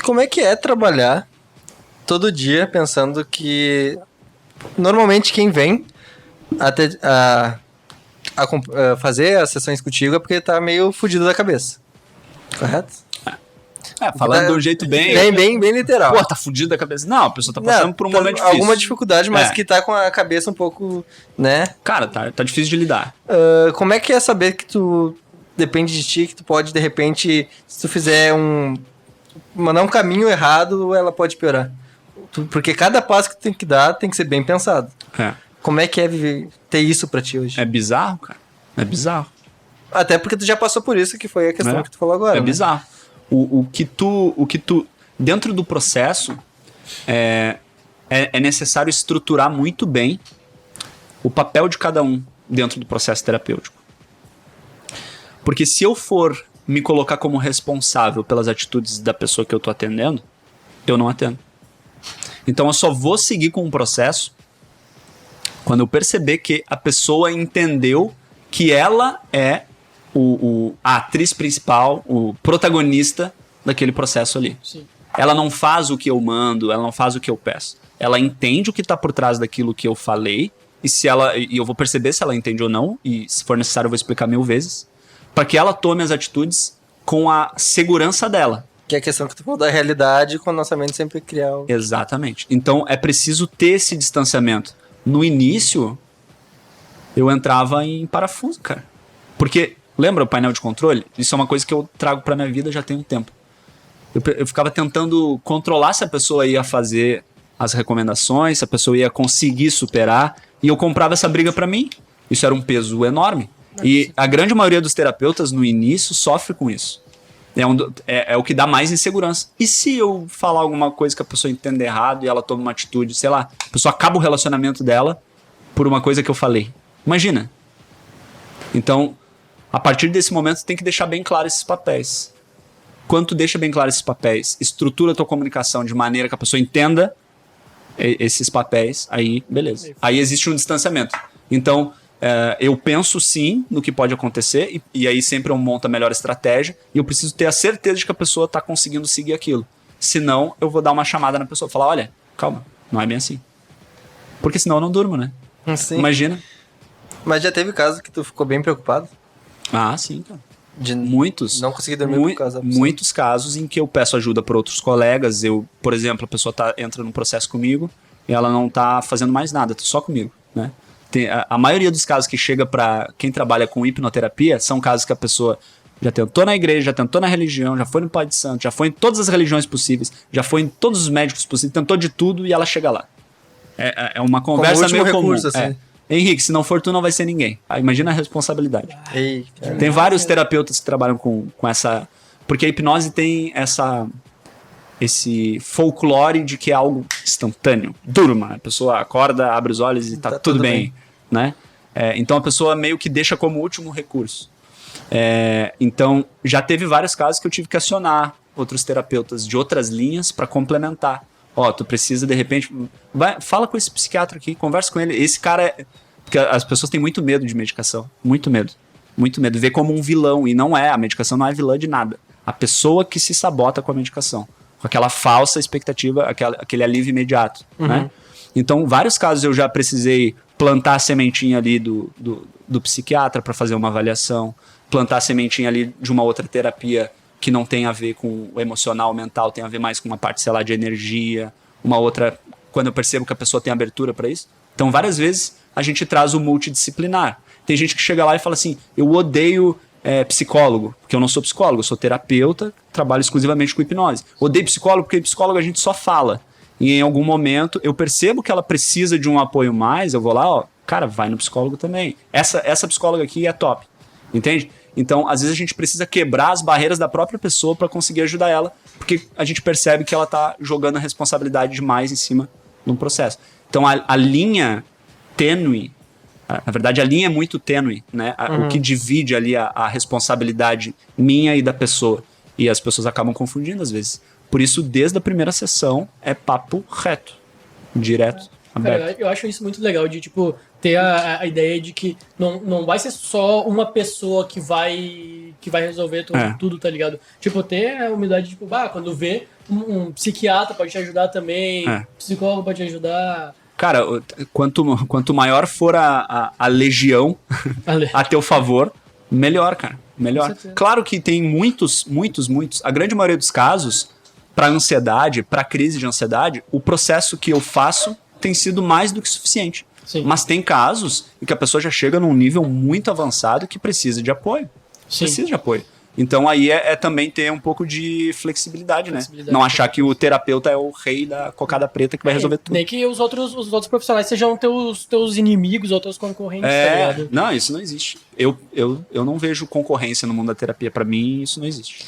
Como é que é trabalhar todo dia pensando que normalmente quem vem a fazer as sessões contigo é porque tá meio fudido da cabeça. Correto? Falando de um jeito bem literal. Pô, tá fudido da cabeça. Não, a pessoa tá passando por um momento difícil. Alguma dificuldade, mas que tá com a cabeça um pouco, né? Cara, tá difícil de lidar. Como é que é saber que tu depende de ti, que tu pode, de repente, se tu fizer mandar um caminho errado, ela pode piorar? Porque cada passo que tu tem que dar tem que ser bem pensado. Como é que é ter isso pra ti hoje? É bizarro, cara. É bizarro. Até porque tu já passou por isso, que foi a questão que tu falou agora. É bizarro. O que tu dentro do processo é necessário estruturar muito bem o papel de cada um dentro do processo terapêutico. Porque se eu for me colocar como responsável pelas atitudes da pessoa que eu tô atendendo, eu não atendo. Então eu só vou seguir com o processo quando eu perceber que a pessoa entendeu que ela é a atriz principal, o protagonista daquele processo ali. Sim. Ela não faz o que eu mando, ela não faz o que eu peço. Ela entende o que está por trás daquilo que eu falei, e eu vou perceber se ela entende ou não, e se for necessário eu vou explicar 1000 vezes, para que ela tome as atitudes com a segurança dela. Que é a questão que tu falou da realidade, com a nossa mente sempre criar o... Exatamente. Então é preciso ter esse distanciamento. No início, eu entrava em parafuso, cara. Porque, lembra o painel de controle? Isso é uma coisa que eu trago pra minha vida já tem um tempo. Eu ficava tentando controlar se a pessoa ia fazer as recomendações, se a pessoa ia conseguir superar, e eu comprava essa briga pra mim. Isso era um peso enorme. E a grande maioria dos terapeutas, no início, sofre com isso. É o que dá mais insegurança. E se eu falar alguma coisa que a pessoa entenda errado e ela toma uma atitude, sei lá, a pessoa acaba o relacionamento dela por uma coisa que eu falei. Imagina. Então, a partir desse momento, tem que deixar bem claro esses papéis. Quando tu deixa bem claro esses papéis, estrutura a tua comunicação de maneira que a pessoa entenda esses papéis, aí beleza. Aí existe um distanciamento. Então, eu penso sim no que pode acontecer, e aí sempre eu monto a melhor estratégia, e eu preciso ter a certeza de que a pessoa está conseguindo seguir aquilo. Senão, eu vou dar uma chamada na pessoa, falar, olha, calma, não é bem assim. Porque senão eu não durmo, né? Sim. Imagina. Mas já teve caso que tu ficou bem preocupado? Ah, sim, cara. De muitos. Não conseguir dormir por causa da pessoa. Muitos casos em que eu peço ajuda por outros colegas. Por exemplo, a pessoa entra num processo comigo e ela não tá fazendo mais nada, tá só comigo, né? A maioria dos casos que chega para quem trabalha com hipnoterapia são casos que a pessoa já tentou na igreja, já tentou na religião, já foi no Pai de Santo, já foi em todas as religiões possíveis, já foi em todos os médicos possíveis, tentou de tudo e ela chega lá. É uma conversa meio recurso, comum. assim. Henrique, se não for tu, não vai ser ninguém. Imagina a responsabilidade. Tem vários terapeutas que trabalham com essa... Porque a hipnose tem esse folclore de que é algo instantâneo. Durma, a pessoa acorda, abre os olhos e tá tudo bem. Né? Então a pessoa meio que deixa como último recurso. Então já teve vários casos que eu tive que acionar outros terapeutas de outras linhas para complementar. Tu precisa de repente... fala com esse psiquiatra aqui, conversa com ele. Esse cara Porque as pessoas têm muito medo de medicação. Muito medo. Muito medo. Vê como um vilão. E não é. A medicação não é vilã de nada. A pessoa que se sabota com a medicação. Com aquela falsa expectativa, aquele alívio imediato. Né? Então, vários casos eu já precisei plantar a sementinha ali do psiquiatra para fazer uma avaliação. Plantar a sementinha ali de uma outra terapia que não tem a ver com o emocional, o mental, tem a ver mais com uma parte, sei lá, de energia, uma outra, quando eu percebo que a pessoa tem abertura para isso. Então, várias vezes, a gente traz o multidisciplinar. Tem gente que chega lá e fala assim, eu odeio psicólogo, porque eu não sou psicólogo, eu sou terapeuta, trabalho exclusivamente com hipnose. Odeio psicólogo porque psicólogo a gente só fala. E em algum momento, eu percebo que ela precisa de um apoio mais, eu vou lá, cara, vai no psicólogo também. Essa psicóloga aqui é top, entende? Então, às vezes a gente precisa quebrar as barreiras da própria pessoa para conseguir ajudar ela, porque a gente percebe que ela está jogando a responsabilidade demais em cima de um processo. Então, a linha tênue, na verdade, a linha é muito tênue, né? O que divide ali a responsabilidade minha e da pessoa. E as pessoas acabam confundindo às vezes. Por isso, desde a primeira sessão, é papo reto, direto, aberto. Cara, eu acho isso muito legal de, tipo, ter a ideia de que não vai ser só uma pessoa que vai resolver tudo, tá ligado? Tipo, ter a humildade de, tipo, quando vê, um psiquiatra pode te ajudar também, psicólogo pode te ajudar. Cara, quanto maior for a legião a teu favor, melhor, cara. Melhor. Claro que tem muitos, a grande maioria dos casos, para ansiedade, para crise de ansiedade, o processo que eu faço tem sido mais do que suficiente. Sim. Mas tem casos em que a pessoa já chega num nível muito avançado que precisa de apoio. Sim. Precisa de apoio. Então aí é também ter um pouco de flexibilidade, né? Não achar que o terapeuta é o rei da cocada preta que vai resolver tudo. Nem que os outros profissionais sejam teus inimigos ou teus concorrentes, tá ligado? Não, isso não existe. Eu não vejo concorrência no mundo da terapia. Pra mim, isso não existe.